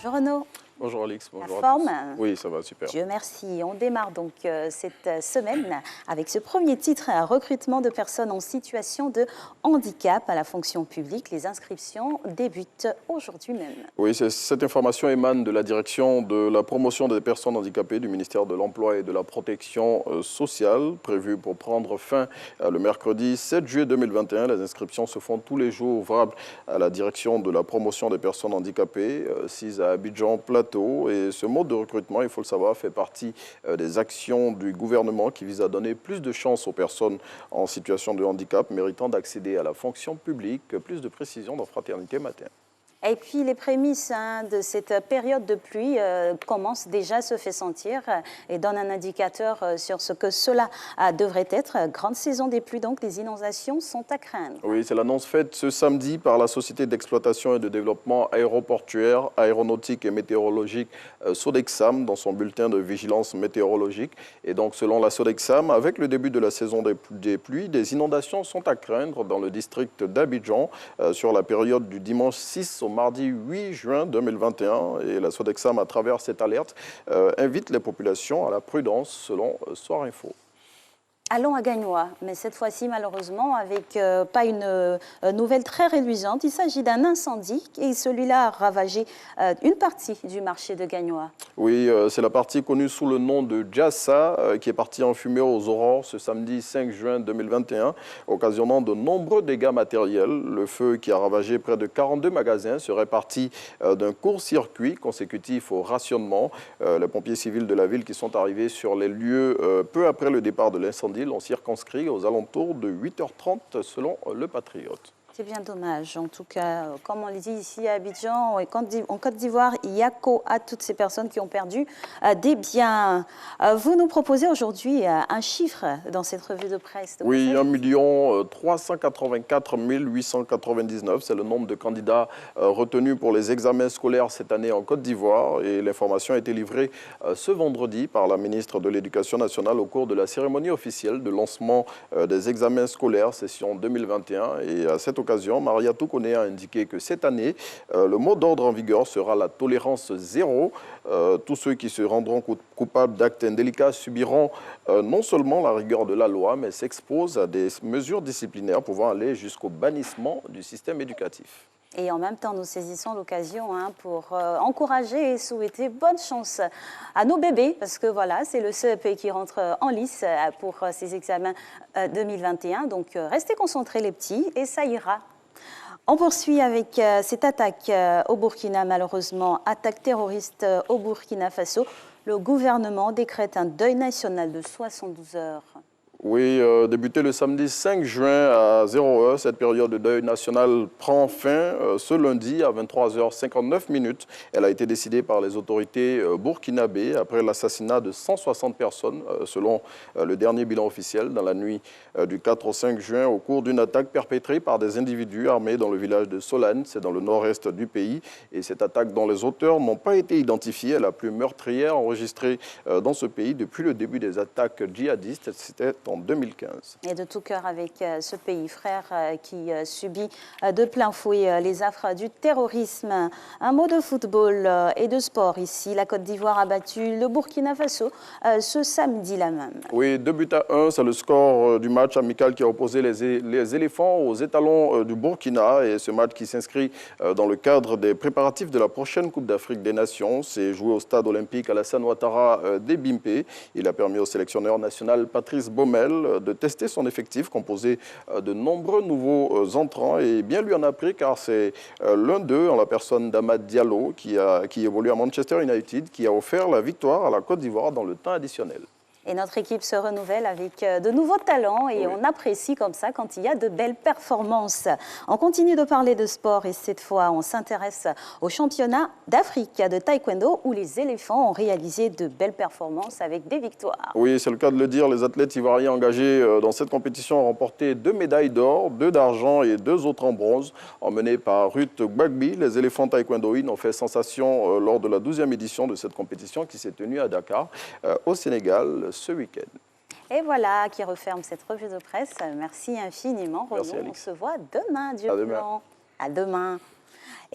Bonjour Renaud. Bonjour Alix, bonjour La à tous. forme? Oui, ça va, super. Dieu merci. On démarre donc cette semaine avec ce premier titre, recrutement de personnes en situation de handicap à la fonction publique. Les inscriptions débutent aujourd'hui même. Oui, cette information émane de la direction de la promotion des personnes handicapées du ministère de l'Emploi et de la Protection sociale, prévue pour prendre fin le mercredi 7 juillet 2021. Les inscriptions se font tous les jours ouvrables à la direction de la promotion des personnes handicapées, sise à Abidjan Plateau. Et ce mode de recrutement, il faut le savoir, fait partie des actions du gouvernement qui visent à donner plus de chances aux personnes en situation de handicap méritant d'accéder à la fonction publique. Plus de précisions dans Fraternité Matin. Et puis les prémices de cette période de pluie commencent déjà à se faire sentir et donnent un indicateur sur ce que cela devrait être. Grande saison des pluies, donc les inondations sont à craindre. Oui, c'est l'annonce faite ce samedi par la Société d'exploitation et de développement aéroportuaire, aéronautique et météorologique Sodexam dans son bulletin de vigilance météorologique. Et donc selon la Sodexam, avec le début de la saison des pluies, des inondations sont à craindre dans le district d'Abidjan sur la période du dimanche 6 au mardi 8 juin 2021. Et la Sodexam, à travers cette alerte, invite les populations à la prudence selon Soir Info. Allons à Gagnois, mais cette fois-ci, malheureusement, avec pas une nouvelle très réluisante. Il s'agit d'un incendie et celui-là a ravagé une partie du marché de Gagnois. Oui, c'est la partie connue sous le nom de Jassa qui est partie en fumée aux aurores ce samedi 5 juin 2021, occasionnant de nombreux dégâts matériels. Le feu qui a ravagé près de 42 magasins serait parti d'un court-circuit consécutif au rationnement. Les pompiers civils de la ville qui sont arrivés sur les lieux peu après le départ de l'incendie l'ont circonscrit aux alentours de 8h30 selon le Patriote. C'est bien dommage. En tout cas, comme on le dit ici à Abidjan, en Côte d'Ivoire, Yako à toutes ces personnes qui ont perdu des biens. Vous nous proposez aujourd'hui un chiffre dans cette revue de presse. Oui, 1 384 899, c'est le nombre de candidats retenus pour les examens scolaires cette année en Côte d'Ivoire. Et l'information a été livrée ce vendredi par la ministre de l'Éducation nationale au cours de la cérémonie officielle de lancement des examens scolaires session 2021. Et à cette occasion, Maria Toukone a indiqué que cette année, le mot d'ordre en vigueur sera la tolérance zéro. Tous ceux qui se rendront coupables d'actes indélicats subiront non seulement la rigueur de la loi, mais s'exposent à des mesures disciplinaires pouvant aller jusqu'au bannissement du système éducatif. Et en même temps, nous saisissons l'occasion pour encourager et souhaiter bonne chance à nos bébés, parce que voilà, c'est le CEP qui rentre en lice pour ces examens 2021. Donc, restez concentrés les petits et ça ira. On poursuit avec cette attaque au Burkina, malheureusement, attaque terroriste au Burkina Faso. Le gouvernement décrète un deuil national de 72 heures. Oui, débuté le samedi 5 juin à 0 heure, cette période de deuil national prend fin ce lundi à 23h59. Elle a été décidée par les autorités burkinabées après l'assassinat de 160 personnes, selon le dernier bilan officiel, dans la nuit du 4 au 5 juin, au cours d'une attaque perpétrée par des individus armés dans le village de Solane, c'est dans le nord-est du pays. Et cette attaque dont les auteurs n'ont pas été identifiés est la plus meurtrière enregistrée dans ce pays depuis le début des attaques djihadistes. C'était en 2015. Et de tout cœur avec ce pays frère qui subit de plein fouet les affres du terrorisme. Un mot de football et de sport ici. La Côte d'Ivoire a battu le Burkina Faso ce samedi-là même. Oui, 2-1, c'est le score du match amical qui a opposé les éléphants aux étalons du Burkina. Et ce match qui s'inscrit dans le cadre des préparatifs de la prochaine Coupe d'Afrique des Nations. C'est joué au stade olympique Alassane Ouattara d'Ebimpe. Il a permis au sélectionneur national Patrice Baumel de tester son effectif composé de nombreux nouveaux entrants et bien lui en a pris car c'est l'un d'eux, en la personne d'Amad Diallo, qui évolue à Manchester United, qui a offert la victoire à la Côte d'Ivoire dans le temps additionnel. Et notre équipe se renouvelle avec de nouveaux talents et on apprécie comme ça quand il y a de belles performances. On continue de parler de sport et cette fois, on s'intéresse au championnat d'Afrique de taekwondo où les éléphants ont réalisé de belles performances avec des victoires. Oui, c'est le cas de le dire. Les athlètes ivoiriens engagés dans cette compétition ont remporté 2 médailles d'or, 2 d'argent et 2 autres en bronze. Emmenés par Ruth Gbagbi, les éléphants taekwondoïnes ont fait sensation lors de la 12e édition de cette compétition qui s'est tenue à Dakar, au Sénégal, ce week-end. Et voilà qui referme cette revue de presse. Merci infiniment, Renaud. On se voit demain, Dieu blanc. À demain.